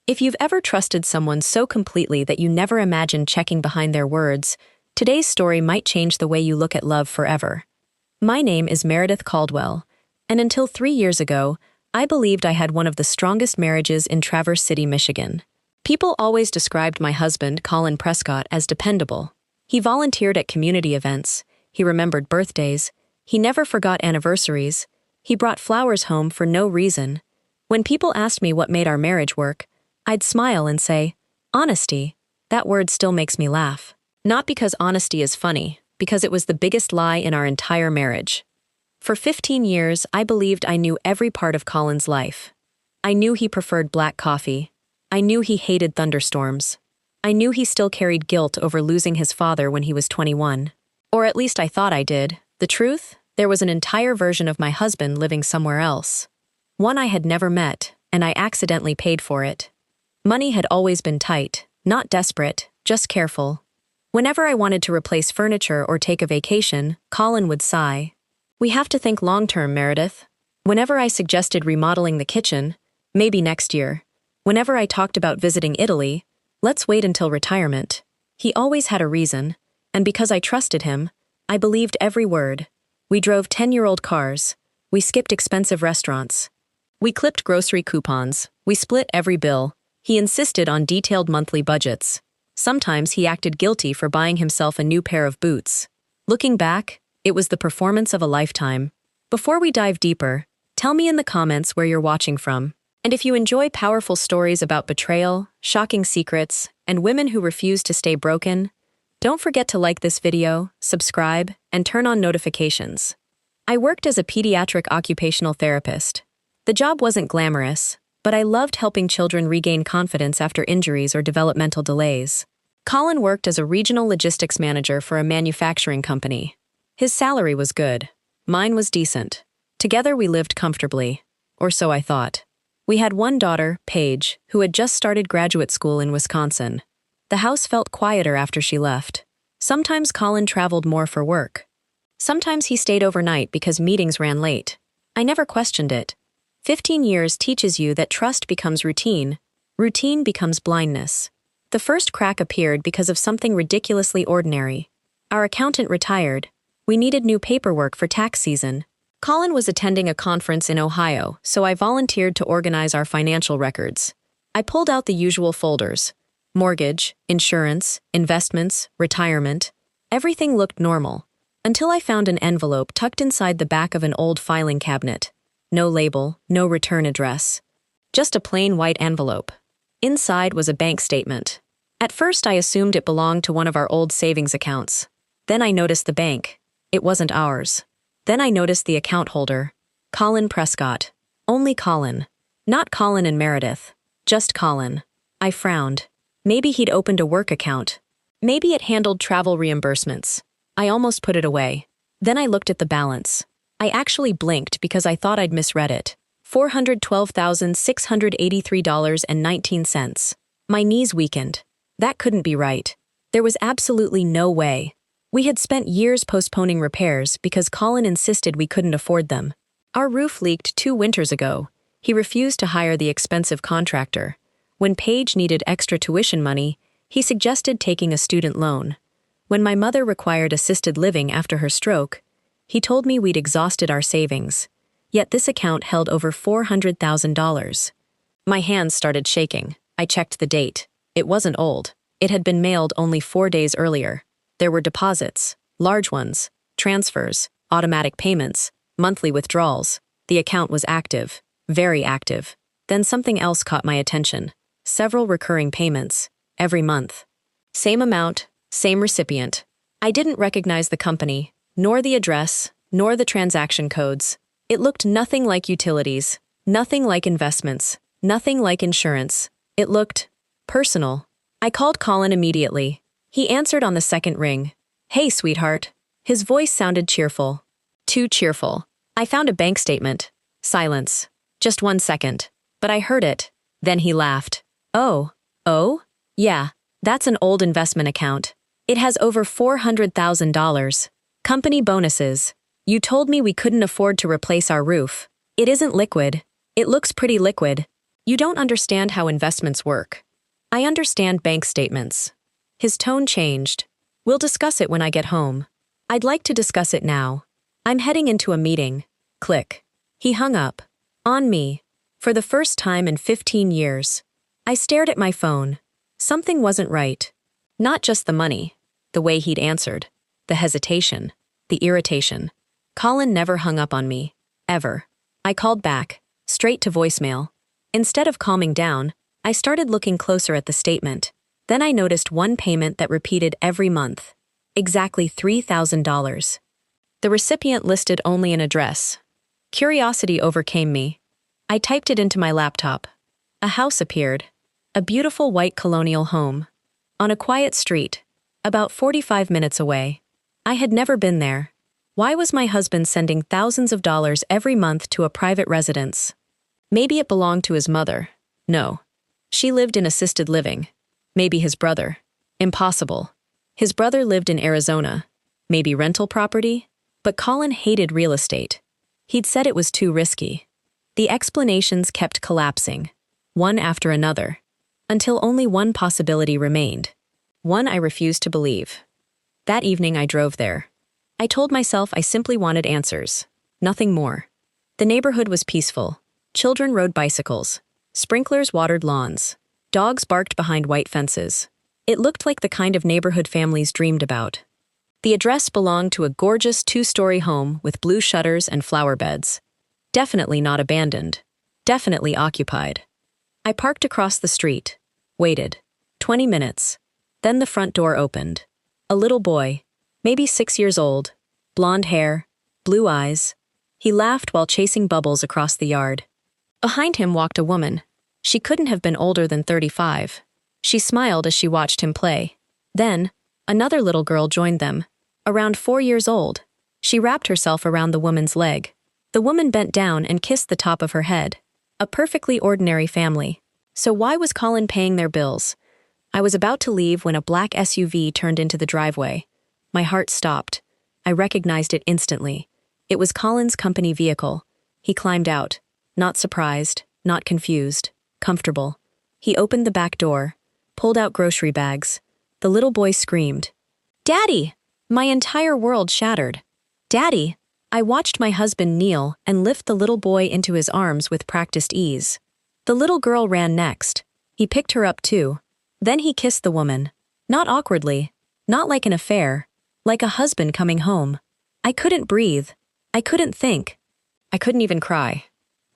If you've ever trusted someone so completely that you never imagined checking behind their words, today's story might change the way you look at love forever. My name is Meredith Caldwell, and until 3 years ago, I believed I had one of the strongest marriages in Traverse City, Michigan. People always described my husband, Colin Prescott, as dependable. He volunteered at community events, he remembered birthdays, he never forgot anniversaries, he brought flowers home for no reason. When people asked me what made our marriage work, I'd smile and say, honesty. That word still makes me laugh. Not because honesty is funny, because it was the biggest lie in our entire marriage. For 15 years, I believed I knew every part of Colin's life. I knew he preferred black coffee. I knew he hated thunderstorms. I knew he still carried guilt over losing his father when he was 21. Or at least I thought I did. The truth? There was an entire version of my husband living somewhere else. One I had never met, and I accidentally paid for it. Money had always been tight, not desperate, just careful. Whenever I wanted to replace furniture or take a vacation, Colin would sigh. We have to think long-term, Meredith. Whenever I suggested remodeling the kitchen, maybe next year. Whenever I talked about visiting Italy, let's wait until retirement. He always had a reason, and because I trusted him, I believed every word. We drove 10-year-old cars. We skipped expensive restaurants. We clipped grocery coupons. We split every bill. He insisted on detailed monthly budgets. Sometimes he acted guilty for buying himself a new pair of boots. Looking back, it was the performance of a lifetime. Before we dive deeper, tell me in the comments where you're watching from. And if you enjoy powerful stories about betrayal, shocking secrets, and women who refuse to stay broken, don't forget to like this video, subscribe, and turn on notifications. I worked as a pediatric occupational therapist. The job wasn't glamorous, but I loved helping children regain confidence after injuries or developmental delays. Colin worked as a regional logistics manager for a manufacturing company. His salary was good. Mine was decent. Together we lived comfortably. Or so I thought. We had one daughter, Paige, who had just started graduate school in Wisconsin. The house felt quieter after she left. Sometimes Colin traveled more for work. Sometimes he stayed overnight because meetings ran late. I never questioned it. 15 years teaches you that trust becomes routine. Routine becomes blindness. The first crack appeared because of something ridiculously ordinary. Our accountant retired. We needed new paperwork for tax season. Colin was attending a conference in Ohio, so I volunteered to organize our financial records. I pulled out the usual folders. Mortgage, insurance, investments, retirement. Everything looked normal, until I found an envelope tucked inside the back of an old filing cabinet. No label, no return address. Just a plain white envelope. Inside was a bank statement. At first I assumed it belonged to one of our old savings accounts. Then I noticed the bank. It wasn't ours. Then I noticed the account holder. Colin Prescott. Only Colin. Not Colin and Meredith. Just Colin. I frowned. Maybe he'd opened a work account. Maybe it handled travel reimbursements. I almost put it away. Then I looked at the balance. I actually blinked because I thought I'd misread it. $412,683.19. My knees weakened. That couldn't be right. There was absolutely no way. We had spent years postponing repairs because Colin insisted we couldn't afford them. Our roof leaked 2 winters ago. He refused to hire the expensive contractor. When Paige needed extra tuition money, he suggested taking a student loan. When my mother required assisted living after her stroke, he told me we'd exhausted our savings. Yet this account held over $400,000. My hands started shaking. I checked the date. It wasn't old. It had been mailed only 4 days earlier. There were deposits, large ones, transfers, automatic payments, monthly withdrawals. The account was active, very active. Then something else caught my attention. Several recurring payments, every month. Same amount, same recipient. I didn't recognize the company, nor the address, nor the transaction codes. It looked nothing like utilities, nothing like investments, nothing like insurance. It looked personal. I called Colin immediately. He answered on the second ring. Hey, sweetheart. His voice sounded cheerful. Too cheerful. I found a bank statement. Silence. Just 1 second. But I heard it. Then he laughed. Oh? Yeah, that's an old investment account. It has over $400,000. Company bonuses. You told me we couldn't afford to replace our roof. It isn't liquid. It looks pretty liquid. You don't understand how investments work. I understand bank statements. His tone changed. We'll discuss it when I get home. I'd like to discuss it now. I'm heading into a meeting. Click. He hung up. On me. For the first time in 15 years. I stared at my phone. Something wasn't right. Not just the money. The way he'd answered. The hesitation. The irritation. Colin never hung up on me. Ever. I called back. Straight to voicemail. Instead of calming down, I started looking closer at the statement. Then I noticed one payment that repeated every month. Exactly $3,000. The recipient listed only an address. Curiosity overcame me. I typed it into my laptop. A house appeared. A beautiful white colonial home. On a quiet street. About 45 minutes away. I had never been there. Why was my husband sending thousands of dollars every month to a private residence? Maybe it belonged to his mother. No. She lived in assisted living. Maybe his brother. Impossible. His brother lived in Arizona. Maybe rental property? But Colin hated real estate. He'd said it was too risky. The explanations kept collapsing, one after another, until only one possibility remained. One I refused to believe. That evening I drove there. I told myself I simply wanted answers. Nothing more. The neighborhood was peaceful. Children rode bicycles. Sprinklers watered lawns. Dogs barked behind white fences. It looked like the kind of neighborhood families dreamed about. The address belonged to a gorgeous 2-story home with blue shutters and flower beds. Definitely not abandoned. Definitely occupied. I parked across the street. Waited. 20 minutes. Then the front door opened. A little boy, maybe 6 years old, blonde hair, blue eyes. He laughed while chasing bubbles across the yard. Behind him walked a woman. She couldn't have been older than 35. She smiled as she watched him play. Then, another little girl joined them, around 4 years old. She wrapped herself around the woman's leg. The woman bent down and kissed the top of her head. A perfectly ordinary family. So why was Colin paying their bills? I was about to leave when a black SUV turned into the driveway. My heart stopped. I recognized it instantly. It was Colin's company vehicle. He climbed out. Not surprised, not confused, comfortable. He opened the back door, pulled out grocery bags. The little boy screamed. "Daddy!" My entire world shattered. "Daddy!" I watched my husband kneel and lift the little boy into his arms with practiced ease. The little girl ran next. He picked her up too. Then he kissed the woman. Not awkwardly, not like an affair, like a husband coming home. I couldn't breathe. I couldn't think. I couldn't even cry.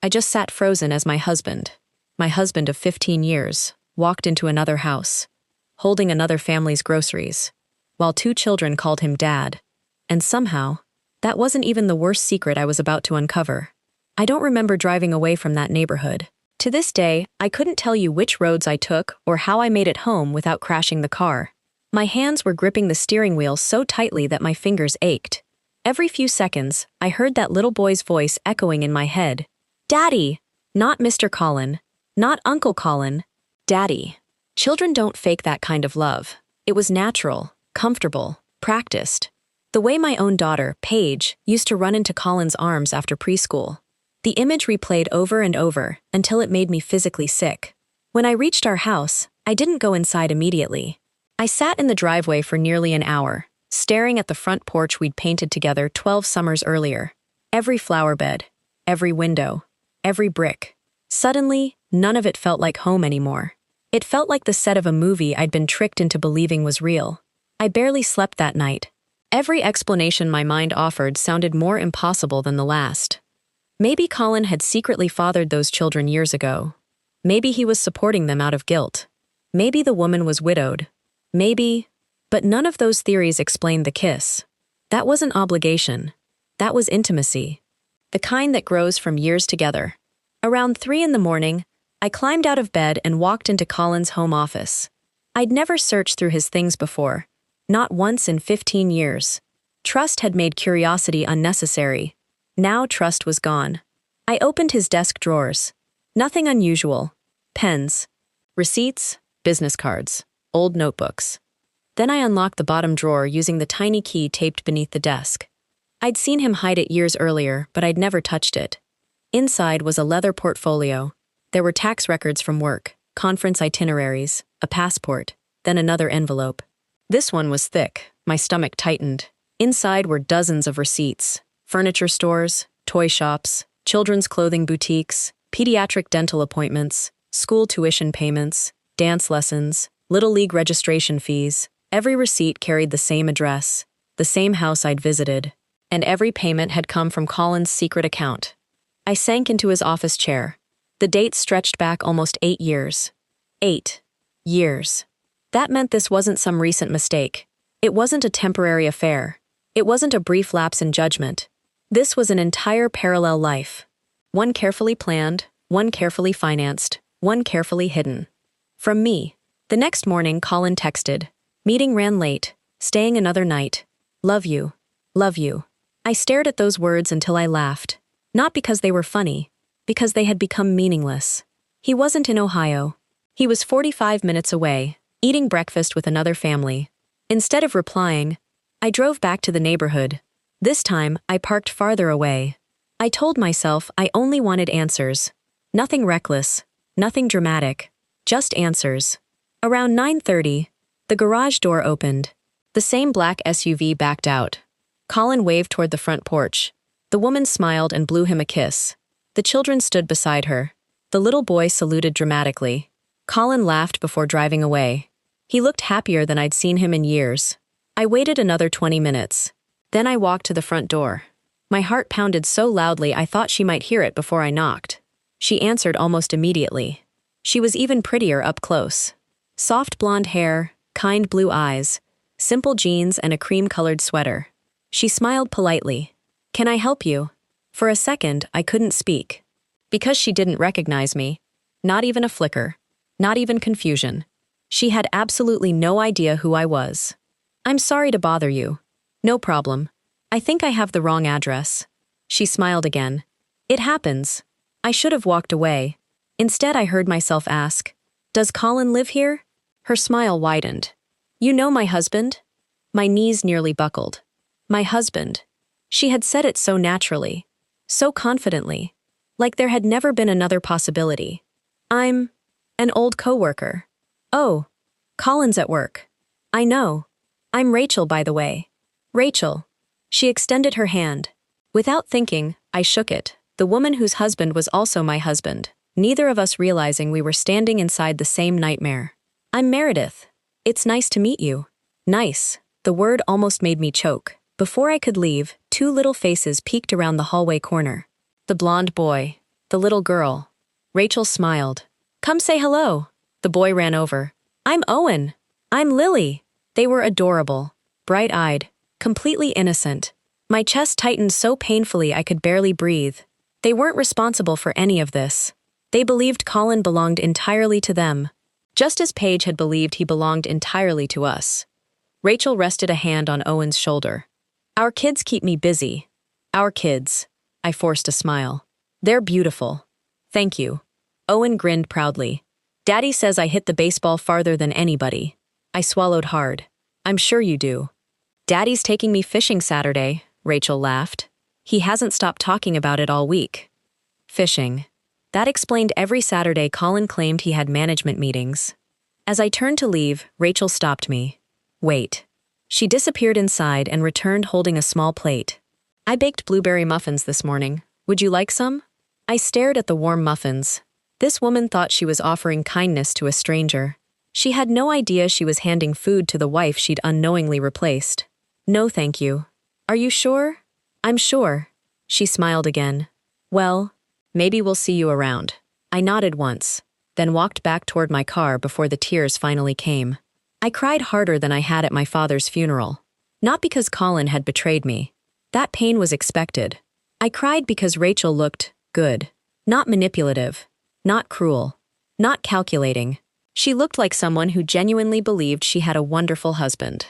I just sat frozen as my husband of 15 years, walked into another house, holding another family's groceries, while 2 children called him Dad. And somehow, that wasn't even the worst secret I was about to uncover. I don't remember driving away from that neighborhood. To this day, I couldn't tell you which roads I took or how I made it home without crashing the car. My hands were gripping the steering wheel so tightly that my fingers ached. Every few seconds, I heard that little boy's voice echoing in my head. Daddy! Not Mr. Colin. Not Uncle Colin. Daddy. Children don't fake that kind of love. It was natural, comfortable, practiced. The way my own daughter, Paige, used to run into Colin's arms after preschool. The image replayed over and over until it made me physically sick. When I reached our house, I didn't go inside immediately. I sat in the driveway for nearly an hour, staring at the front porch we'd painted together 12 summers earlier. Every flower bed, every window, every brick. Suddenly, none of it felt like home anymore. It felt like the set of a movie I'd been tricked into believing was real. I barely slept that night. Every explanation my mind offered sounded more impossible than the last. Maybe Colin had secretly fathered those children years ago. Maybe he was supporting them out of guilt. Maybe the woman was widowed. Maybe... But none of those theories explained the kiss. That wasn't obligation. That was intimacy. The kind that grows from years together. Around 3 a.m, I climbed out of bed and walked into Colin's home office. I'd never searched through his things before. Not once in 15 years. Trust had made curiosity unnecessary. Now trust was gone. I opened his desk drawers. Nothing unusual. Pens. Receipts. Business cards. Old notebooks. Then I unlocked the bottom drawer using the tiny key taped beneath the desk. I'd seen him hide it years earlier, but I'd never touched it. Inside was a leather portfolio. There were tax records from work, conference itineraries, a passport, then another envelope. This one was thick. My stomach tightened. Inside were dozens of receipts: furniture stores, toy shops, children's clothing boutiques, pediatric dental appointments, school tuition payments, dance lessons, Little League registration fees. Every receipt carried the same address, the same house I'd visited, and every payment had come from Colin's secret account. I sank into his office chair. The date stretched back almost 8 years. 8 years. That meant this wasn't some recent mistake. It wasn't a temporary affair. It wasn't a brief lapse in judgment. This was an entire parallel life. One carefully planned, one carefully financed, one carefully hidden. From me. The next morning, Colin texted. Meeting ran late. Staying another night. Love you. Love you. I stared at those words until I laughed. Not because they were funny, because they had become meaningless. He wasn't in Ohio. He was 45 minutes away, eating breakfast with another family. Instead of replying, I drove back to the neighborhood. This time, I parked farther away. I told myself I only wanted answers. Nothing reckless, nothing dramatic, just answers. Around 9:30, the garage door opened. The same black SUV backed out. Colin waved toward the front porch. The woman smiled and blew him a kiss. The children stood beside her. The little boy saluted dramatically. Colin laughed before driving away. He looked happier than I'd seen him in years. I waited another 20 minutes. Then I walked to the front door. My heart pounded so loudly I thought she might hear it before I knocked. She answered almost immediately. She was even prettier up close. Soft blonde hair, kind blue eyes, simple jeans and a cream-colored sweater. She smiled politely. Can I help you? For a second, I couldn't speak. Because she didn't recognize me. Not even a flicker. Not even confusion. She had absolutely no idea who I was. I'm sorry to bother you. No problem. I think I have the wrong address. She smiled again. It happens. I should have walked away. Instead, I heard myself ask, Does Colin live here? Her smile widened. You know my husband? My knees nearly buckled. My husband. She had said it so naturally, so confidently, like there had never been another possibility. I'm an old coworker. Oh, Colin's at work. I know. I'm Rachel, by the way. Rachel. She extended her hand. Without thinking, I shook it. The woman whose husband was also my husband, neither of us realizing we were standing inside the same nightmare. I'm Meredith. It's nice to meet you. Nice. The word almost made me choke. Before I could leave, 2 little faces peeked around the hallway corner. The blonde boy. The little girl. Rachel smiled. Come say hello. The boy ran over. I'm Owen. I'm Lily. They were adorable. Bright-eyed. Completely innocent. My chest tightened so painfully I could barely breathe. They weren't responsible for any of this. They believed Colin belonged entirely to them, just as Paige had believed he belonged entirely to us. Rachel rested a hand on Owen's shoulder. Our kids keep me busy. Our kids. I forced a smile. They're beautiful. Thank you. Owen grinned proudly. Daddy says I hit the baseball farther than anybody. I swallowed hard. I'm sure you do. Daddy's taking me fishing Saturday, Rachel laughed. He hasn't stopped talking about it all week. Fishing. That explained every Saturday Colin claimed he had management meetings. As I turned to leave, Rachel stopped me. Wait. She disappeared inside and returned holding a small plate. I baked blueberry muffins this morning. Would you like some? I stared at the warm muffins. This woman thought she was offering kindness to a stranger. She had no idea she was handing food to the wife she'd unknowingly replaced. No, thank you. Are you sure? I'm sure. She smiled again. Well, maybe we'll see you around. I nodded once, then walked back toward my car before the tears finally came. I cried harder than I had at my father's funeral. Not because Colin had betrayed me. That pain was expected. I cried because Rachel looked good. Not manipulative. Not cruel. Not calculating. She looked like someone who genuinely believed she had a wonderful husband.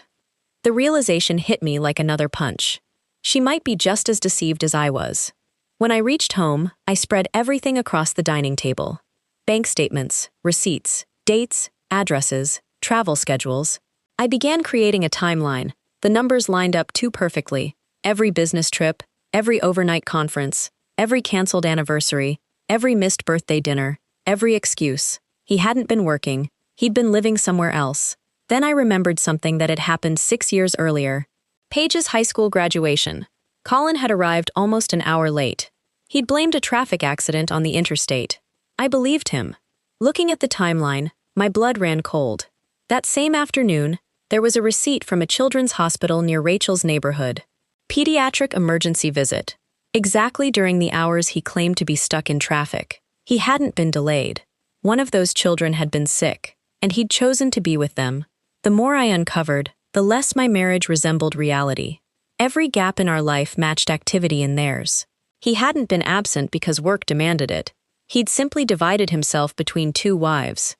The realization hit me like another punch. She might be just as deceived as I was. When I reached home, I spread everything across the dining table. Bank statements, receipts, dates, addresses, travel schedules. I began creating a timeline. The numbers lined up too perfectly. Every business trip, every overnight conference, every canceled anniversary, every missed birthday dinner, Every excuse. He hadn't been working. He'd been living somewhere else. Then I remembered something that had happened 6 years earlier. Paige's high school graduation. Colin had arrived almost an hour late. He'd blamed a traffic accident on the interstate. I believed him. Looking at the timeline, my blood ran cold. That same afternoon, there was a receipt from a children's hospital near Rachel's neighborhood. Pediatric emergency visit. Exactly during the hours he claimed to be stuck in traffic. He hadn't been delayed. One of those children had been sick, and he'd chosen to be with them. The more I uncovered, the less my marriage resembled reality. Every gap in our life matched activity in theirs. He hadn't been absent because work demanded it. He'd simply divided himself between 2 wives.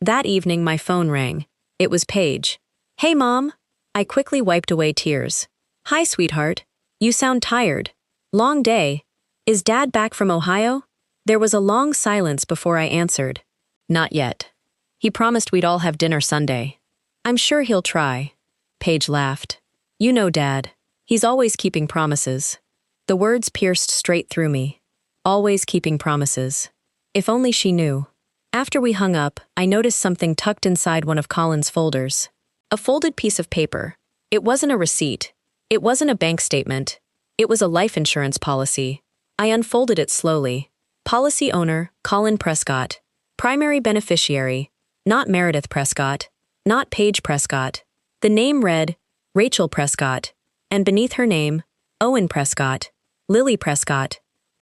That evening my phone rang. It was Paige. "Hey, Mom." I quickly wiped away tears. "Hi, sweetheart. You sound tired. Long day. Is Dad back from Ohio?" There was a long silence before I answered. "Not yet. He promised we'd all have dinner Sunday." "I'm sure he'll try." Paige laughed. "You know Dad. He's always keeping promises." The words pierced straight through me. Always keeping promises. If only she knew. After we hung up, I noticed something tucked inside one of Colin's folders. A folded piece of paper. It wasn't a receipt. It wasn't a bank statement. It was a life insurance policy. I unfolded it slowly. Policy owner, Colin Prescott. Primary beneficiary, not Meredith Prescott, not Paige Prescott. The name read, Rachel Prescott, and beneath her name, Owen Prescott, Lily Prescott.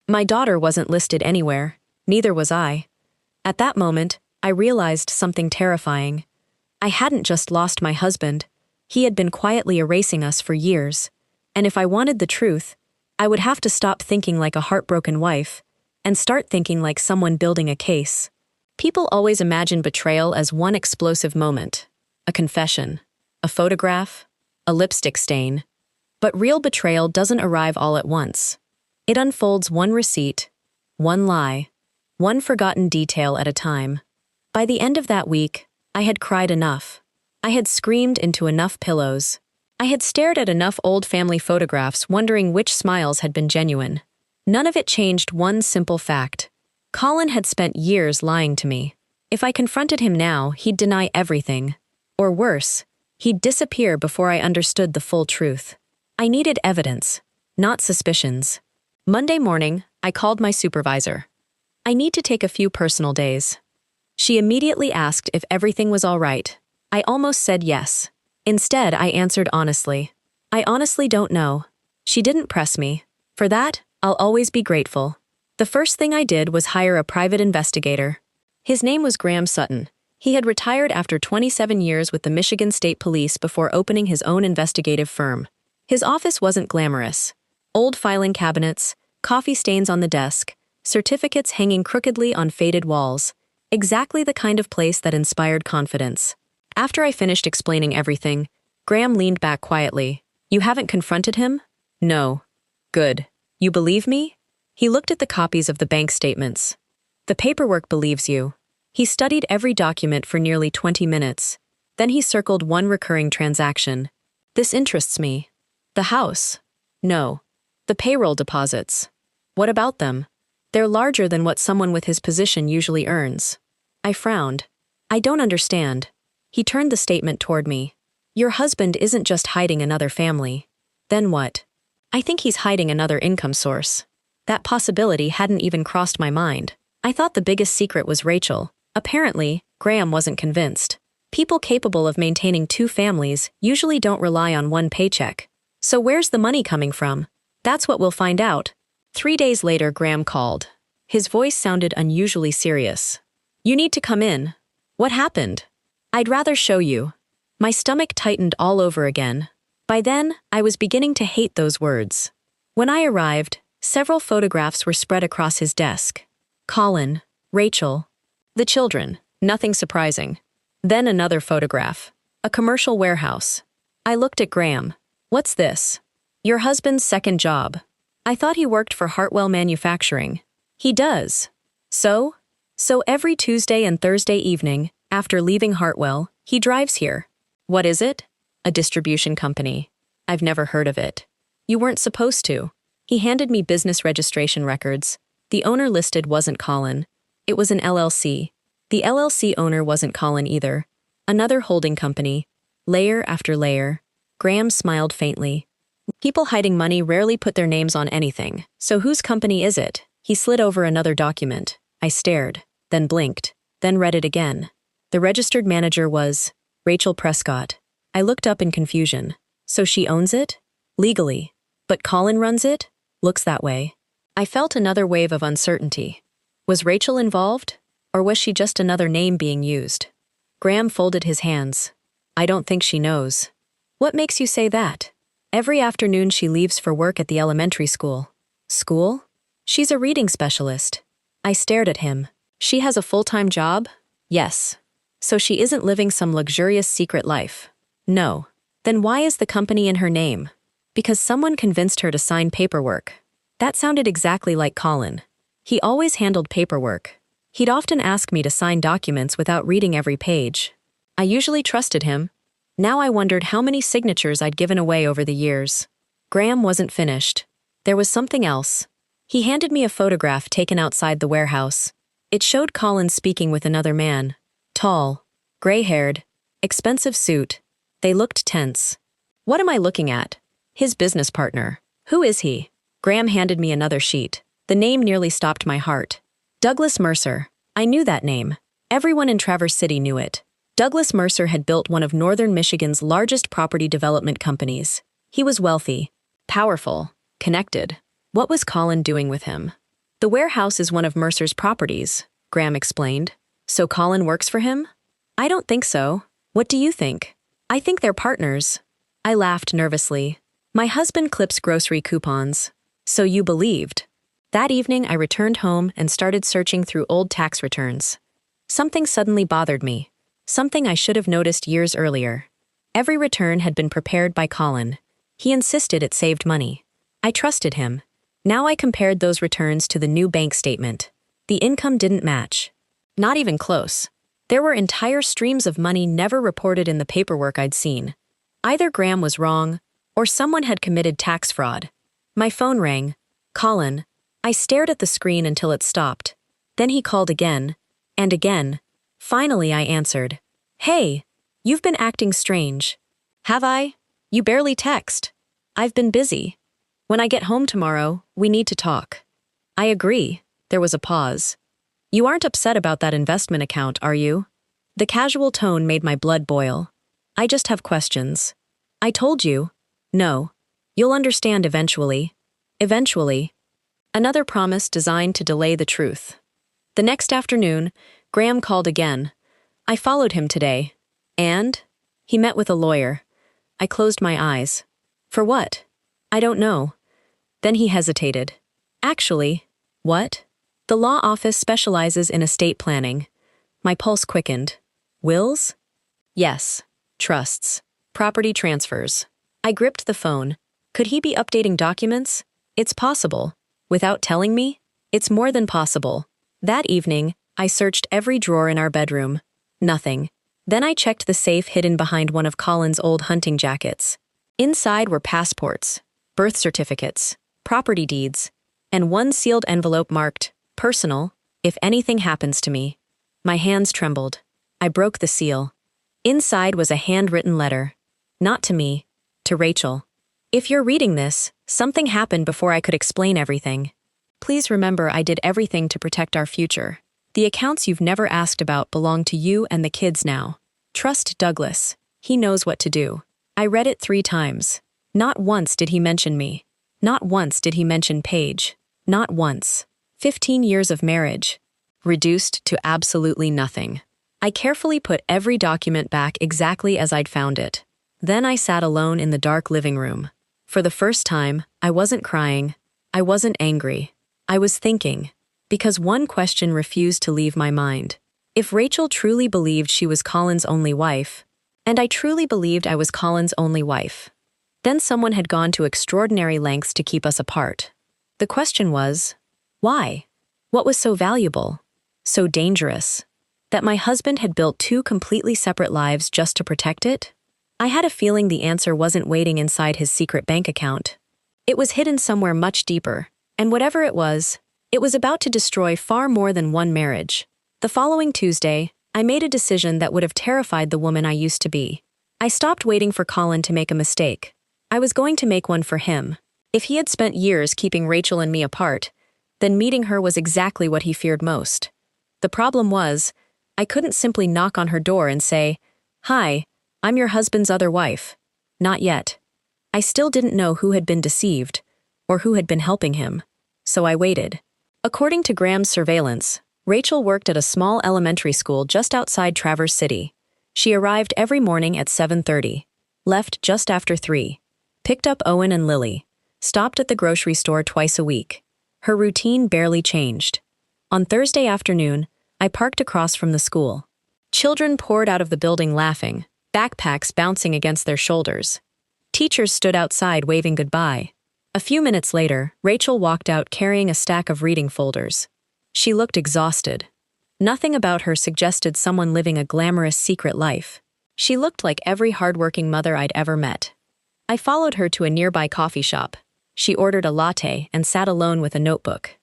My daughter wasn't listed anywhere, neither was I. At that moment, I realized something terrifying. I hadn't just lost my husband. He had been quietly erasing us for years. And if I wanted the truth, I would have to stop thinking like a heartbroken wife and start thinking like someone building a case. People always imagine betrayal as one explosive moment. A confession, a photograph, a lipstick stain. But real betrayal doesn't arrive all at once. It unfolds one receipt, one lie, one forgotten detail at a time. By the end of that week, I had cried enough. I had screamed into enough pillows. I had stared at enough old family photographs wondering which smiles had been genuine. None of it changed one simple fact. Colin had spent years lying to me. If I confronted him now, he'd deny everything. Or worse, he'd disappear before I understood the full truth. I needed evidence, not suspicions. Monday morning, I called my supervisor. "I need to take a few personal days." She immediately asked if everything was all right. I almost said yes. Instead, I answered honestly. "I honestly don't know." She didn't press me. For that, I'll always be grateful. The first thing I did was hire a private investigator. His name was Graham Sutton. He had retired after 27 years with the Michigan State Police before opening his own investigative firm. His office wasn't glamorous. Old filing cabinets, coffee stains on the desk, certificates hanging crookedly on faded walls. Exactly the kind of place that inspired confidence. After I finished explaining everything, Graham leaned back quietly. "You haven't confronted him?" "No." "Good. You believe me?" He looked at the copies of the bank statements. "The paperwork believes you." He studied every document for nearly 20 minutes. Then he circled one recurring transaction. "This interests me." "The house?" "No." "The payroll deposits?" "What about them?" "They're larger than what someone with his position usually earns." I frowned. "I don't understand." He turned the statement toward me. "Your husband isn't just hiding another family." "Then what?" "I think he's hiding another income source." That possibility hadn't even crossed my mind. I thought the biggest secret was Rachel. Apparently, Graham wasn't convinced. People capable of maintaining 2 families usually don't rely on one paycheck. So where's the money coming from? That's what we'll find out. 3 days later, Graham called. His voice sounded unusually serious. "You need to come in." "What happened?" "I'd rather show you." My stomach tightened all over again. By then, I was beginning to hate those words. When I arrived, several photographs were spread across his desk. Colin, Rachel, the children, nothing surprising. Then another photograph. A commercial warehouse. I looked at Graham. "What's this?" "Your husband's second job." I thought he worked for Hartwell Manufacturing. "He does." So every Tuesday and Thursday evening, after leaving Hartwell, he drives here. "What is it?" "A distribution company." "I've never heard of it." "You weren't supposed to." He handed me business registration records. The owner listed wasn't Colin. It was an LLC. The LLC owner wasn't Colin either. Another holding company. Layer after layer. Graham smiled faintly. People hiding money rarely put their names on anything, so whose company is it? He slid over another document. I stared, then blinked, then read it again. The registered manager was Rachel Prescott. I looked up in confusion. So she owns it? Legally. But Colin runs it? Looks that way. I felt another wave of uncertainty. Was Rachel involved? Or was she just another name being used? Graham folded his hands. I don't think she knows. What makes you say that? Every afternoon she leaves for work at the elementary school. School? She's a reading specialist. I stared at him. She has a full-time job? Yes. So she isn't living some luxurious secret life? No. Then why is the company in her name? Because someone convinced her to sign paperwork. That sounded exactly like Colin. He always handled paperwork. He'd often ask me to sign documents without reading every page. I usually trusted him. Now I wondered how many signatures I'd given away over the years. Graham wasn't finished. There was something else. He handed me a photograph taken outside the warehouse. It showed Colin speaking with another man. Tall, gray-haired, expensive suit. They looked tense. What am I looking at? His business partner. Who is he? Graham handed me another sheet. The name nearly stopped my heart. Douglas Mercer. I knew that name. Everyone in Traverse City knew it. Douglas Mercer had built one of northern Michigan's largest property development companies. He was wealthy, powerful, connected. What was Colin doing with him? The warehouse is one of Mercer's properties, Graham explained. So Colin works for him? I don't think so. What do you think? I think they're partners. I laughed nervously. My husband clips grocery coupons. So you believed. That evening I returned home and started searching through old tax returns. Something suddenly bothered me. Something I should have noticed years earlier. Every return had been prepared by Colin. He insisted it saved money. I trusted him. Now I compared those returns to the new bank statement. The income didn't match. Not even close. There were entire streams of money never reported in the paperwork I'd seen. Either Graham was wrong, or someone had committed tax fraud. My phone rang. Colin. I stared at the screen until it stopped. Then he called again, and again. Finally I answered. Hey, you've been acting strange. Have I? You barely text. I've been busy. When I get home tomorrow, we need to talk. I agree. There was a pause. You aren't upset about that investment account, are you? The casual tone made my blood boil. I just have questions. I told you. No. You'll understand eventually. Eventually. Another promise designed to delay the truth. The next afternoon, Graham called again. I followed him today. And? He met with a lawyer. I closed my eyes. For what? I don't know. Then he hesitated. Actually, what? The law office specializes in estate planning. My pulse quickened. Wills? Yes. Trusts. Property transfers. I gripped the phone. Could he be updating documents? It's possible. Without telling me? It's more than possible. That evening, I searched every drawer in our bedroom. Nothing. Then I checked the safe hidden behind one of Colin's old hunting jackets. Inside were passports, birth certificates, property deeds, and one sealed envelope marked, personal, if anything happens to me. My hands trembled. I broke the seal. Inside was a handwritten letter. Not to me, to Rachel. If you're reading this, something happened before I could explain everything. Please remember I did everything to protect our future. The accounts you've never asked about belong to you and the kids now. Trust Douglas. He knows what to do. I read it 3 times. Not once did he mention me. Not once did he mention Paige. Not once. 15 years of marriage. Reduced to absolutely nothing. I carefully put every document back exactly as I'd found it. Then I sat alone in the dark living room. For the first time, I wasn't crying. I wasn't angry. I was thinking. Because one question refused to leave my mind. If Rachel truly believed she was Colin's only wife, and I truly believed I was Colin's only wife, then someone had gone to extraordinary lengths to keep us apart. The question was, why? What was so valuable, so dangerous, that my husband had built 2 completely separate lives just to protect it? I had a feeling the answer wasn't waiting inside his secret bank account. It was hidden somewhere much deeper, and whatever it was It was about to destroy far more than one marriage. The following Tuesday, I made a decision that would have terrified the woman I used to be. I stopped waiting for Colin to make a mistake. I was going to make one for him. If he had spent years keeping Rachel and me apart, then meeting her was exactly what he feared most. The problem was, I couldn't simply knock on her door and say, "Hi, I'm your husband's other wife." Not yet. I still didn't know who had been deceived, or who had been helping him. So I waited. According to Graham's surveillance, Rachel worked at a small elementary school just outside Traverse City. She arrived every morning at 7:30, left just after 3, picked up Owen and Lily, stopped at the grocery store twice a week. Her routine barely changed. On Thursday afternoon, I parked across from the school. Children poured out of the building laughing, backpacks bouncing against their shoulders. Teachers stood outside waving goodbye. A few minutes later, Rachel walked out carrying a stack of reading folders. She looked exhausted. Nothing about her suggested someone living a glamorous secret life. She looked like every hardworking mother I'd ever met. I followed her to a nearby coffee shop. She ordered a latte and sat alone with a notebook.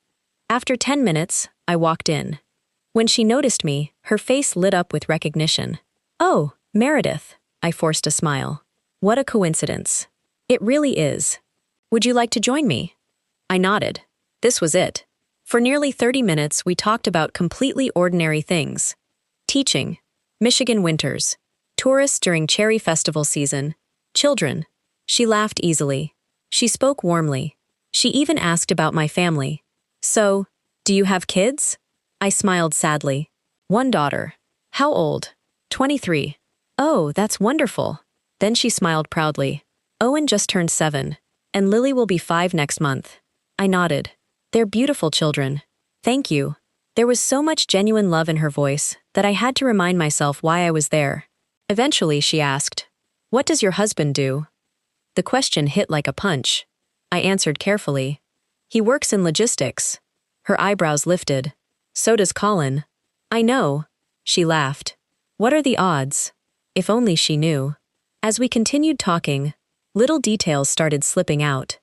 After 10 minutes, I walked in. When she noticed me, her face lit up with recognition. "Oh, Meredith," I forced a smile. "What a coincidence. It really is. Would you like to join me?" I nodded. This was it. For nearly 30 minutes, we talked about completely ordinary things. Teaching, Michigan winters, tourists during cherry festival season, children. She laughed easily. She spoke warmly. She even asked about my family. "So, do you have kids?" I smiled sadly. "One daughter." "How old?" 23. "Oh, that's wonderful." Then she smiled proudly. "Owen just turned 7, and Lily will be 5 next month." I nodded. "They're beautiful children." "Thank you." There was so much genuine love in her voice that I had to remind myself why I was there. Eventually, she asked, "What does your husband do?" The question hit like a punch. I answered carefully. "He works in logistics." Her eyebrows lifted. "So does Colin." "I know." She laughed. What are the odds? If only she knew. As we continued talking, little details started slipping out.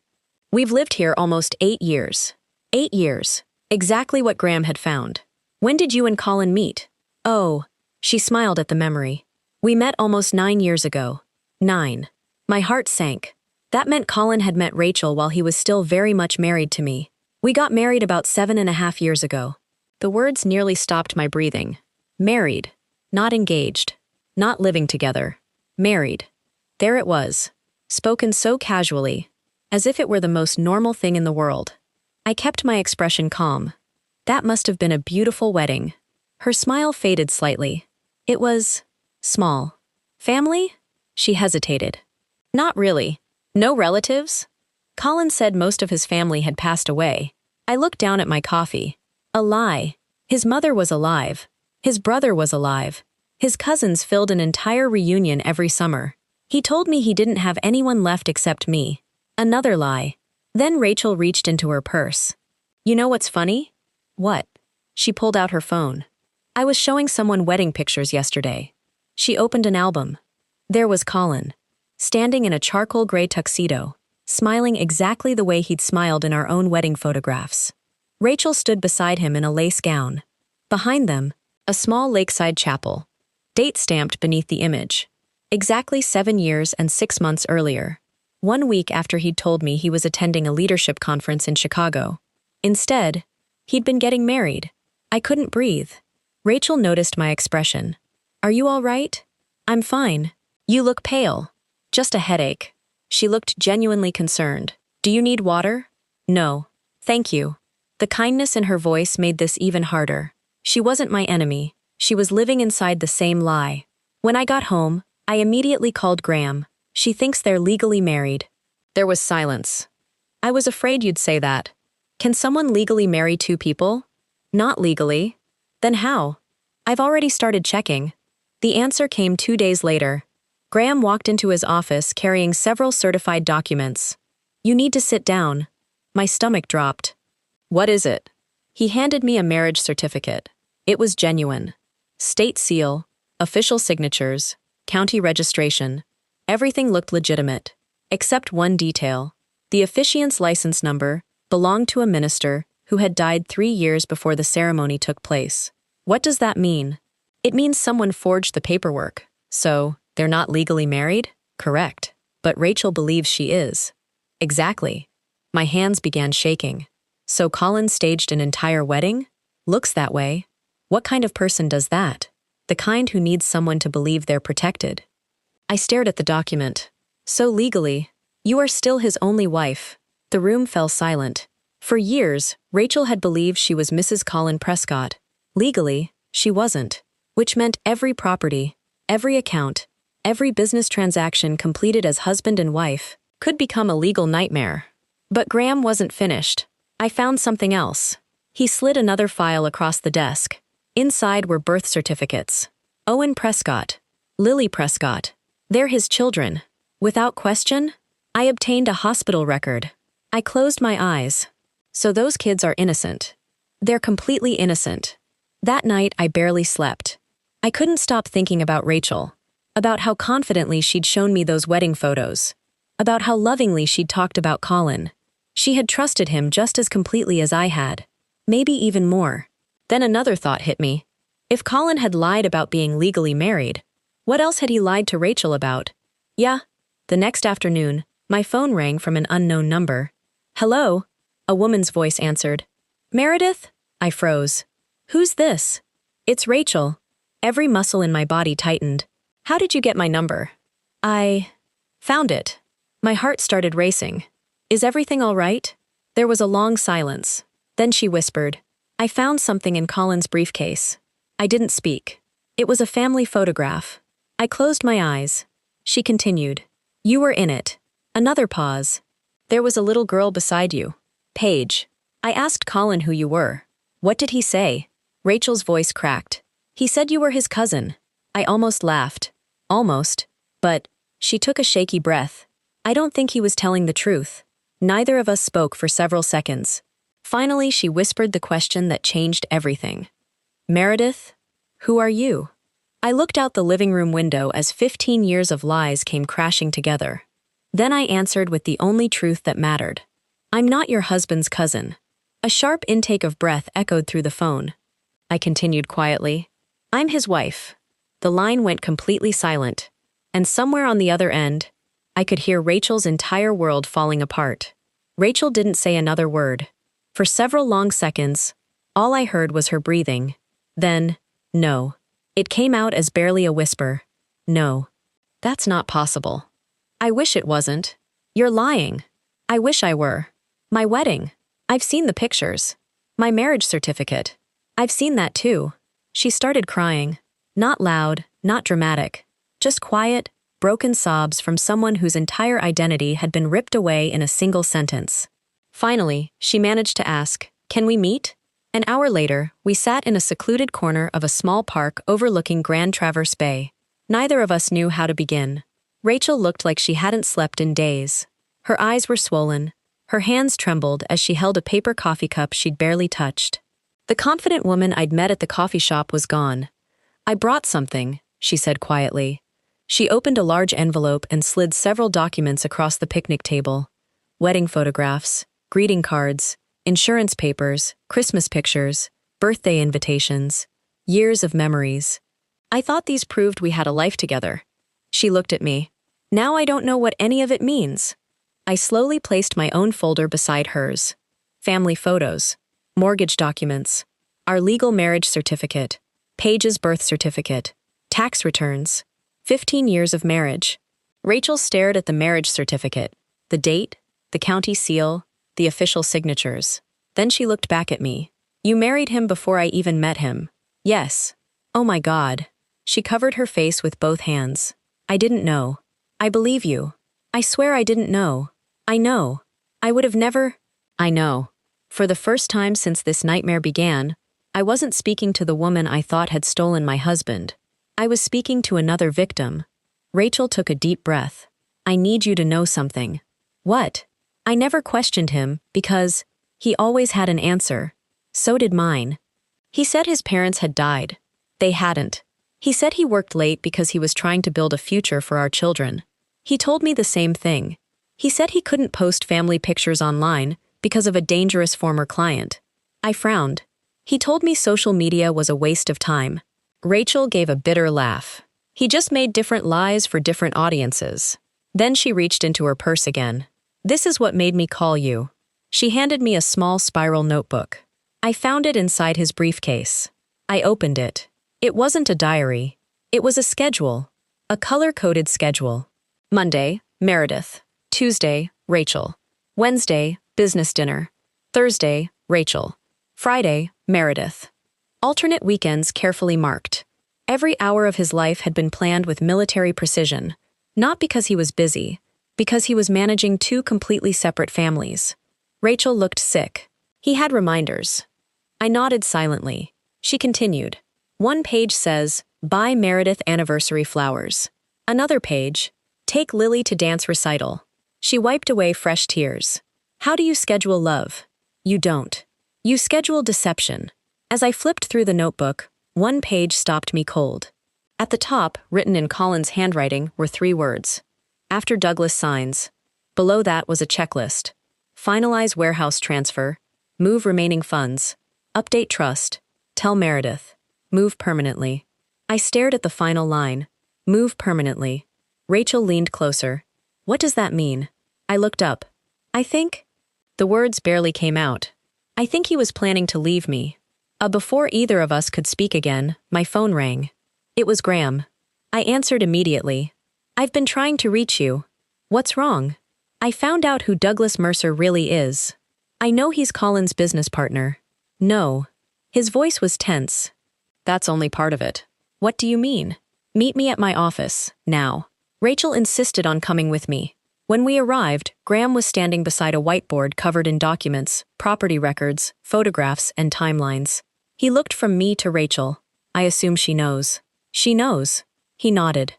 "We've lived here almost 8 years. 8 years. Exactly what Graham had found." "When did you and Colin meet?" "Oh." She smiled at the memory. "We met almost 9 years ago." 9. My heart sank. That meant Colin had met Rachel while he was still very much married to me. "We got married about 7.5 years ago." The words nearly stopped my breathing. Married. Not engaged. Not living together. Married. There it was. Spoken so casually, as if it were the most normal thing in the world. I kept my expression calm. That must have been a beautiful wedding. Her smile faded slightly. It was small. "Family?" She hesitated. "Not really. No relatives?" Colin said most of his family had passed away. I looked down at my coffee. A lie. His mother was alive. His brother was alive. His cousins filled an entire reunion every summer. He told me he didn't have anyone left except me. Another lie. Then Rachel reached into her purse. "You know what's funny?" "What?" She pulled out her phone. "I was showing someone wedding pictures yesterday." She opened an album. There was Colin, standing in a charcoal gray tuxedo, smiling exactly the way he'd smiled in our own wedding photographs. Rachel stood beside him in a lace gown. Behind them, a small lakeside chapel. Date stamped beneath the image. Exactly 7 years and 6 months earlier. 1 week after he'd told me he was attending a leadership conference in Chicago. Instead, he'd been getting married. I couldn't breathe. Rachel noticed my expression. "Are you all right?" "I'm fine." "You look pale." "Just a headache." She looked genuinely concerned. "Do you need water?" "No. Thank you." The kindness in her voice made this even harder. She wasn't my enemy. She was living inside the same lie. When I got home, I immediately called Graham. "She thinks they're legally married." There was silence. "I was afraid you'd say that." "Can someone legally marry 2 people?" "Not legally." "Then how?" "I've already started checking." The answer came 2 days later. Graham walked into his office carrying several certified documents. "You need to sit down." My stomach dropped. "What is it?" He handed me a marriage certificate. It was genuine. State seal, official signatures, county registration. Everything looked legitimate. Except one detail. The officiant's license number belonged to a minister who had died 3 years before the ceremony took place. What does that mean? It means someone forged the paperwork. So, they're not legally married? Correct. But Rachel believes she is. Exactly. My hands began shaking. So Colin staged an entire wedding? Looks that way. What kind of person does that? The kind who needs someone to believe they're protected. I stared at the document. So legally, you are still his only wife. The room fell silent. For years, Rachel had believed she was Mrs. Colin Prescott. Legally, she wasn't. Which meant every property, every account, every business transaction completed as husband and wife could become a legal nightmare. But Graham wasn't finished. I found something else. He slid another file across the desk. Inside were birth certificates. Owen Prescott, Lily Prescott. They're his children. Without question, I obtained a hospital record. I closed my eyes. So those kids are innocent. They're completely innocent. That night, I barely slept. I couldn't stop thinking about Rachel, about how confidently she'd shown me those wedding photos, about how lovingly she'd talked about Colin. She had trusted him just as completely as I had, maybe even more. Then another thought hit me. If Colin had lied about being legally married, what else had he lied to Rachel about? Yeah. The next afternoon, my phone rang from an unknown number. Hello? A woman's voice answered. Meredith? I froze. Who's this? It's Rachel. Every muscle in my body tightened. How did you get my number? I found it. My heart started racing. Is everything all right? There was a long silence. Then she whispered, I found something in Colin's briefcase. I didn't speak. It was a family photograph. I closed my eyes. She continued, You were in it. Another pause. There was a little girl beside you. Paige. I asked Colin who you were. What did he say? Rachel's voice cracked. He said you were his cousin. I almost laughed. Almost. But she took a shaky breath. I don't think he was telling the truth. Neither of us spoke for several seconds. Finally, she whispered the question that changed everything. Meredith, who are you? I looked out the living room window as 15 years of lies came crashing together. Then I answered with the only truth that mattered. I'm not your husband's cousin. A sharp intake of breath echoed through the phone. I continued quietly. I'm his wife. The line went completely silent, and somewhere on the other end, I could hear Rachel's entire world falling apart. Rachel didn't say another word. For several long seconds, all I heard was her breathing. Then, no. It came out as barely a whisper. No. That's not possible. I wish it wasn't. You're lying. I wish I were. My wedding. I've seen the pictures. My marriage certificate. I've seen that too. She started crying. Not loud, not dramatic. Just quiet, broken sobs from someone whose entire identity had been ripped away in a single sentence. Finally, she managed to ask, Can we meet? An hour later, we sat in a secluded corner of a small park overlooking Grand Traverse Bay. Neither of us knew how to begin. Rachel looked like she hadn't slept in days. Her eyes were swollen. Her hands trembled as she held a paper coffee cup she'd barely touched. The confident woman I'd met at the coffee shop was gone. I brought something, she said quietly. She opened a large envelope and slid several documents across the picnic table. Wedding photographs, greeting cards, insurance papers, Christmas pictures, birthday invitations, years of memories. I thought these proved we had a life together. She looked at me. Now I don't know what any of it means. I slowly placed my own folder beside hers. Family photos, mortgage documents, our legal marriage certificate, Paige's birth certificate, tax returns, 15 years of marriage. Rachel stared at the marriage certificate, the date, the county seal, the official signatures. Then she looked back at me. You married him before I even met him. Yes. Oh my God. She covered her face with both hands. I didn't know. I believe you. I swear I didn't know. I know. I would have never. I know. For the first time since this nightmare began, I wasn't speaking to the woman I thought had stolen my husband. I was speaking to another victim. Rachel took a deep breath. I need you to know something. What? I never questioned him because he always had an answer. So did mine. He said his parents had died. They hadn't. He said he worked late because he was trying to build a future for our children. He told me the same thing. He said he couldn't post family pictures online because of a dangerous former client. I frowned. He told me social media was a waste of time. Rachel gave a bitter laugh. He just made different lies for different audiences. Then she reached into her purse again. This is what made me call you. She handed me a small spiral notebook. I found it inside his briefcase. I opened it. It wasn't a diary. It was a schedule. A color-coded schedule. Monday, Meredith. Tuesday, Rachel. Wednesday, business dinner. Thursday, Rachel. Friday, Meredith. Alternate weekends carefully marked. Every hour of his life had been planned with military precision, not because he was busy, because he was managing two completely separate families. Rachel looked sick. He had reminders. I nodded silently. She continued. One page says, buy Meredith anniversary flowers. Another page, take Lily to dance recital. She wiped away fresh tears. How do you schedule love? You don't. You schedule deception. As I flipped through the notebook, one page stopped me cold. At the top, written in Colin's handwriting, were 3 words. After Douglas signs. Below that was a checklist. Finalize warehouse transfer. Move remaining funds. Update trust. Tell Meredith. Move permanently. I stared at the final line. Move permanently. Rachel leaned closer. What does that mean? I looked up. I think... The words barely came out. I think he was planning to leave me. Before either of us could speak again, my phone rang. It was Graham. I answered immediately. I've been trying to reach you. What's wrong? I found out who Douglas Mercer really is. I know he's Colin's business partner. No. His voice was tense. That's only part of it. What do you mean? Meet me at my office, now. Rachel insisted on coming with me. When we arrived, Graham was standing beside a whiteboard covered in documents, property records, photographs, and timelines. He looked from me to Rachel. I assume she knows. She knows. He nodded.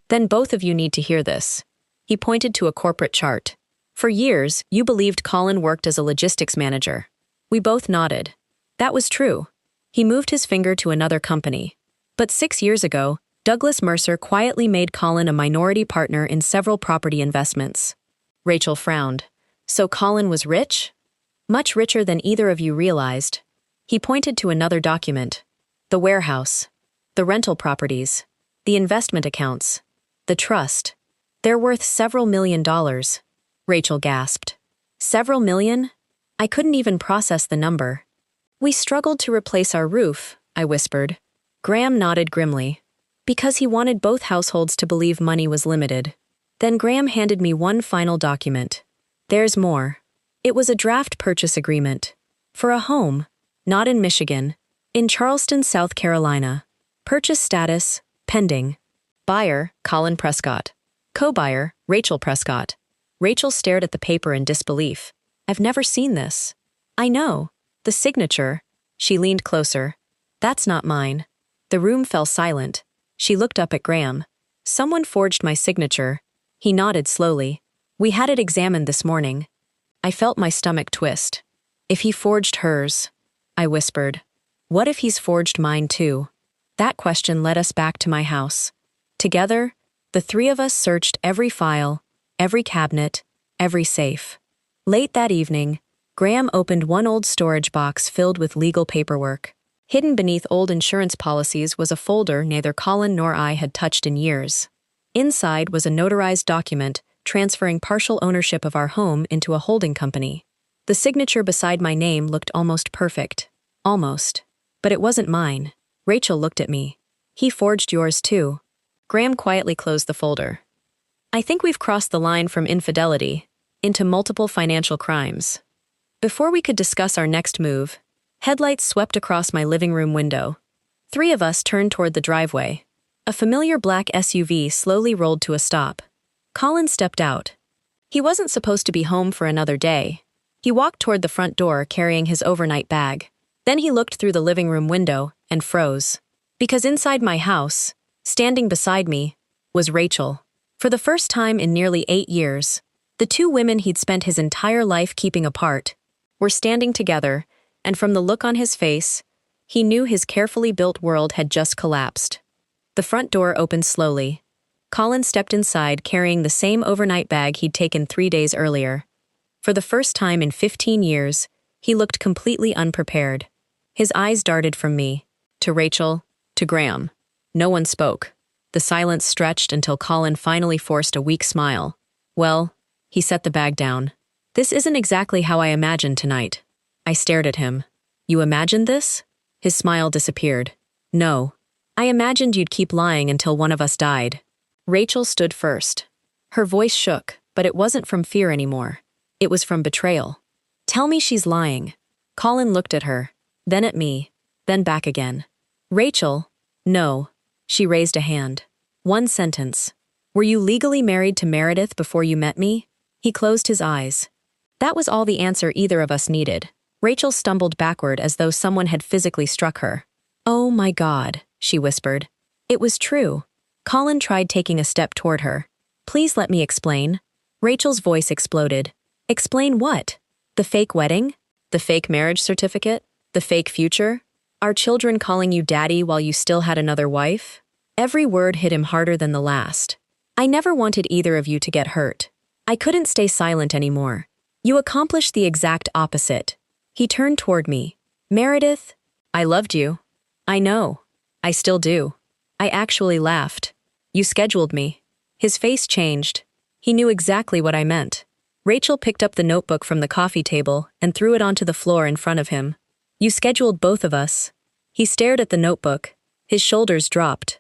Then both of you need to hear this. He pointed to a corporate chart. For years, you believed Colin worked as a logistics manager. We both nodded. That was true. He moved his finger to another company. But 6 years ago, Douglas Mercer quietly made Colin a minority partner in several property investments. Rachel frowned. So Colin was rich? Much richer than either of you realized. He pointed to another document. The warehouse. The rental properties. The investment accounts. The trust. They're worth several $1,000,000. Rachel gasped. Several million? I couldn't even process the number. We struggled to replace our roof, I whispered. Graham nodded grimly. Because he wanted both households to believe money was limited. Then Graham handed me one final document. There's more. It was a draft purchase agreement. For a home. Not in Michigan. In Charleston, South Carolina. Purchase status, pending. Buyer, Colin Prescott. Co-buyer, Rachel Prescott. Rachel stared at the paper in disbelief. I've never seen this. I know. The signature. She leaned closer. That's not mine. The room fell silent. She looked up at Graham. Someone forged my signature. He nodded slowly. We had it examined this morning. I felt my stomach twist. If he forged hers, I whispered. What if he's forged mine too? That question led us back to my house. Together, the 3 of us searched every file, every cabinet, every safe. Late that evening, Graham opened one old storage box filled with legal paperwork. Hidden beneath old insurance policies was a folder neither Colin nor I had touched in years. Inside was a notarized document transferring partial ownership of our home into a holding company. The signature beside my name looked almost perfect. Almost. But it wasn't mine. Rachel looked at me. He forged yours too. Graham quietly closed the folder. I think we've crossed the line from infidelity into multiple financial crimes. Before we could discuss our next move, headlights swept across my living room window. 3 of us turned toward the driveway. A familiar black SUV slowly rolled to a stop. Colin stepped out. He wasn't supposed to be home for another day. He walked toward the front door carrying his overnight bag. Then he looked through the living room window and froze. Because inside my house, standing beside me, was Rachel. For the first time in nearly 8 years, the 2 women he'd spent his entire life keeping apart were standing together, and from the look on his face, he knew his carefully built world had just collapsed. The front door opened slowly. Colin stepped inside carrying the same overnight bag he'd taken 3 days earlier. For the first time in 15 years, He looked completely unprepared. His eyes darted from me, to Rachel, to Graham. No one spoke. The silence stretched until Colin finally forced a weak smile. Well, he set the bag down. This isn't exactly how I imagined tonight. I stared at him. You imagined this? His smile disappeared. No. I imagined you'd keep lying until one of us died. Rachel stood first. Her voice shook, but it wasn't from fear anymore. It was from betrayal. Tell me she's lying. Colin looked at her, then at me, then back again. Rachel? No. She raised a hand. One sentence. Were you legally married to Meredith before you met me? He closed his eyes. That was all the answer either of us needed. Rachel stumbled backward as though someone had physically struck her. Oh my God, she whispered. It was true. Colin tried taking a step toward her. Please let me explain. Rachel's voice exploded. Explain what? The fake wedding? The fake marriage certificate? The fake future? Our children calling you daddy while you still had another wife? Every word hit him harder than the last. I never wanted either of you to get hurt. I couldn't stay silent anymore. You accomplished the exact opposite. He turned toward me. Meredith, I loved you. I know. I still do. I actually laughed. You scheduled me. His face changed. He knew exactly what I meant. Rachel picked up the notebook from the coffee table and threw it onto the floor in front of him. You scheduled both of us. He stared at the notebook. His shoulders dropped.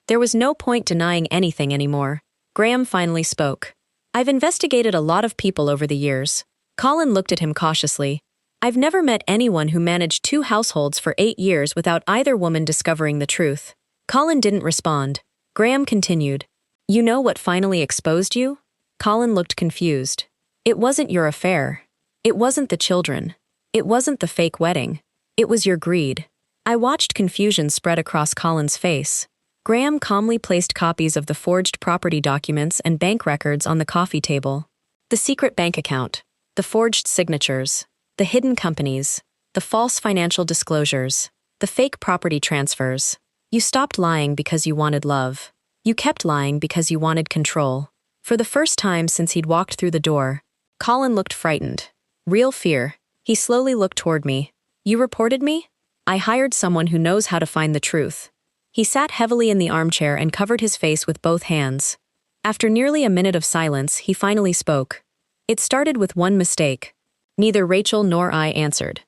There was no point denying anything anymore. Graham finally spoke. I've investigated a lot of people over the years. Colin looked at him cautiously. I've never met anyone who managed 2 households for 8 years without either woman discovering the truth. Colin didn't respond. Graham continued. You know what finally exposed you? Colin looked confused. It wasn't your affair. It wasn't the children. It wasn't the fake wedding. It was your greed. I watched confusion spread across Colin's face. Graham calmly placed copies of the forged property documents and bank records on the coffee table. The secret bank account, the forged signatures, the hidden companies, the false financial disclosures, the fake property transfers. You stopped lying because you wanted love. You kept lying because you wanted control. For the first time since he'd walked through the door, Colin looked frightened. Real fear. He slowly looked toward me. You reported me? I hired someone who knows how to find the truth. He sat heavily in the armchair and covered his face with both hands. After nearly a minute of silence, he finally spoke. It started with one mistake. Neither Rachel nor I answered.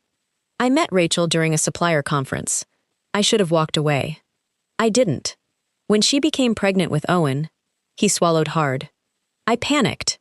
I met Rachel during a supplier conference. I should have walked away. I didn't. When she became pregnant with Owen, he swallowed hard. I panicked.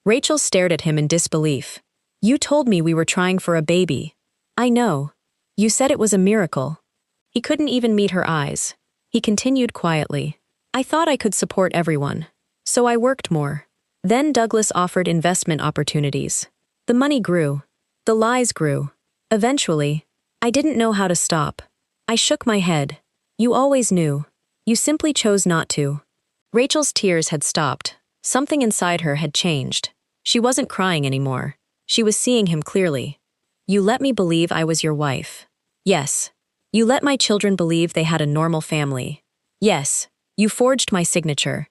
Rachel stared at him in disbelief. You told me we were trying for a baby. I know. You said it was a miracle. He couldn't even meet her eyes. He continued quietly. I thought I could support everyone. So I worked more. Then Douglas offered investment opportunities. The money grew. The lies grew. Eventually, I didn't know how to stop. I shook my head. You always knew. You simply chose not to. Rachel's tears had stopped. Something inside her had changed. She wasn't crying anymore. She was seeing him clearly. You let me believe I was your wife. Yes. You let my children believe they had a normal family. Yes. You forged my signature.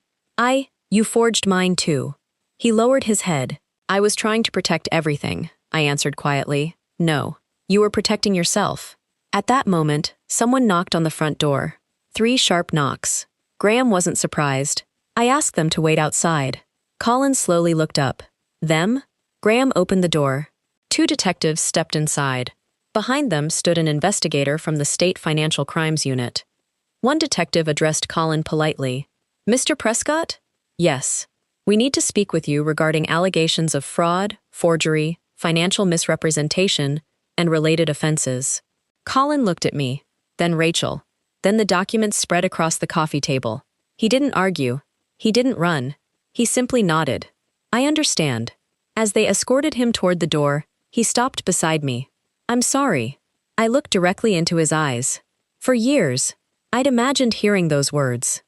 You forged mine too. He lowered his head. I was trying to protect everything, I answered quietly. No. You were protecting yourself. At that moment, someone knocked on the front door. 3 sharp knocks. Graham wasn't surprised. I asked them to wait outside. Colin slowly looked up. Them? Graham opened the door. 2 detectives stepped inside. Behind them stood an investigator from the State Financial Crimes Unit. One detective addressed Colin politely. Mr. Prescott? Yes. We need to speak with you regarding allegations of fraud, forgery, financial misrepresentation, and related offenses. Colin looked at me, then Rachel. Then the documents spread across the coffee table. He didn't argue. He didn't run. He simply nodded. I understand. As they escorted him toward the door, he stopped beside me. I'm sorry. I looked directly into his eyes. For years, I'd imagined hearing those words.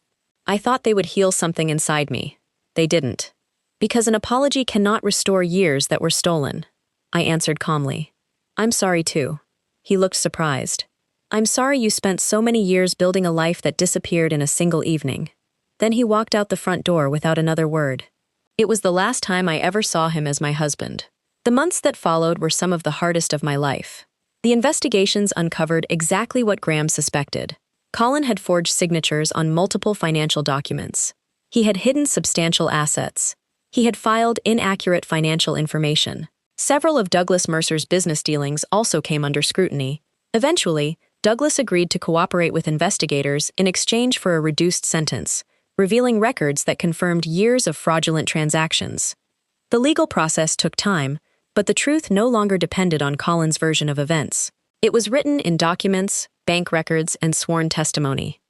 I thought they would heal something inside me. They didn't. Because an apology cannot restore years that were stolen. I answered calmly. I'm sorry too. He looked surprised. I'm sorry you spent so many years building a life that disappeared in a single evening. Then he walked out the front door without another word. It was the last time I ever saw him as my husband. The months that followed were some of the hardest of my life. The investigations uncovered exactly what Graham suspected. Colin had forged signatures on multiple financial documents. He had hidden substantial assets. He had filed inaccurate financial information. Several of Douglas Mercer's business dealings also came under scrutiny. Eventually, Douglas agreed to cooperate with investigators in exchange for a reduced sentence, revealing records that confirmed years of fraudulent transactions. The legal process took time, but the truth no longer depended on Colin's version of events. It was written in documents, bank records, and sworn testimony.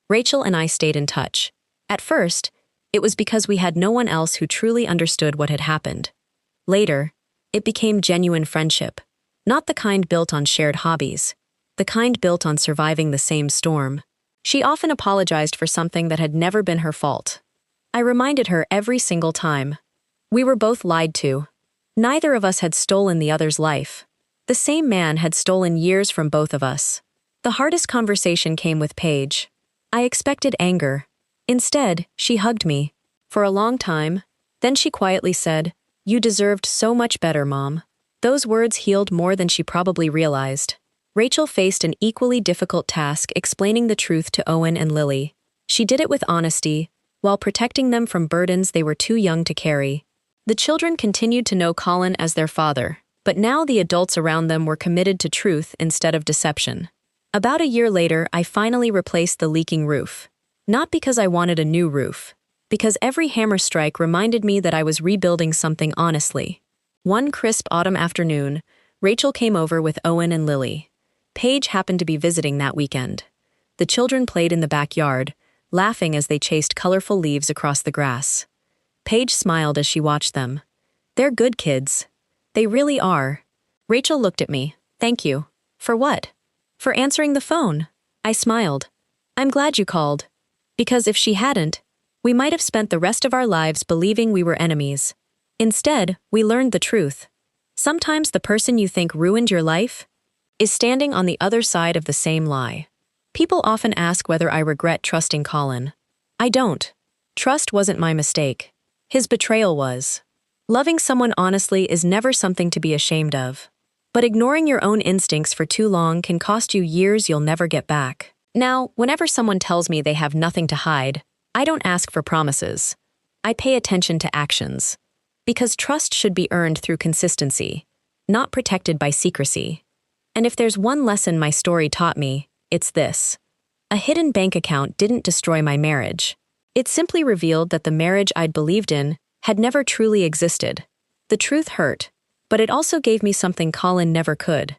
Rachel and I stayed in touch. At first, it was because we had no one else who truly understood what had happened. Later, it became genuine friendship, not the kind built on shared hobbies, the kind built on surviving the same storm. She often apologized for something that had never been her fault. I reminded her every single time. We were both lied to. Neither of us had stolen the other's life. The same man had stolen years from both of us. The hardest conversation came with Paige. I expected anger. Instead, she hugged me. For a long time, then she quietly said, "You deserved so much better, Mom." Those words healed more than she probably realized. Rachel faced an equally difficult task explaining the truth to Owen and Lily. She did it with honesty, while protecting them from burdens they were too young to carry. The children continued to know Colin as their father, but now the adults around them were committed to truth instead of deception. About a year later, I finally replaced the leaking roof. Not because I wanted a new roof, because every hammer strike reminded me that I was rebuilding something honestly. One crisp autumn afternoon, Rachel came over with Owen and Lily. Paige happened to be visiting that weekend. The children played in the backyard, laughing as they chased colorful leaves across the grass. Paige smiled as she watched them. "They're good kids. They really are." Rachel looked at me. "Thank you." "For what?" "For answering the phone." I smiled. "I'm glad you called. Because if she hadn't, we might have spent the rest of our lives believing we were enemies. Instead, we learned the truth. Sometimes the person you think ruined your life is standing on the other side of the same lie. People often ask whether I regret trusting Colin. I don't. Trust wasn't my mistake. His betrayal was. Loving someone honestly is never something to be ashamed of. But ignoring your own instincts for too long can cost you years you'll never get back. Now, whenever someone tells me they have nothing to hide, I don't ask for promises. I pay attention to actions. Because trust should be earned through consistency, not protected by secrecy. And if there's one lesson my story taught me, it's this. A hidden bank account didn't destroy my marriage. It simply revealed that the marriage I'd believed in had never truly existed. The truth hurt, but it also gave me something Colin never could.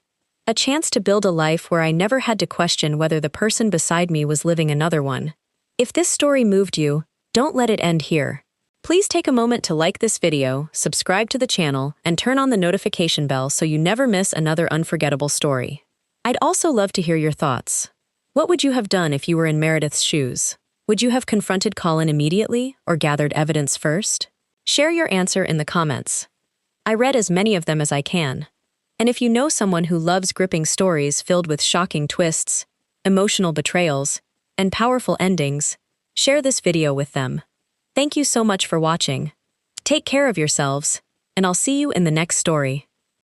A chance to build a life where I never had to question whether the person beside me was living another one. If this story moved you, don't let it end here. Please take a moment to like this video, subscribe to the channel, and turn on the notification bell so you never miss another unforgettable story. I'd also love to hear your thoughts. What would you have done if you were in Meredith's shoes? Would you have confronted Colin immediately or gathered evidence first? Share your answer in the comments. I read as many of them as I can. And if you know someone who loves gripping stories filled with shocking twists, emotional betrayals, and powerful endings, share this video with them. Thank you so much for watching. Take care of yourselves, and I'll see you in the next story.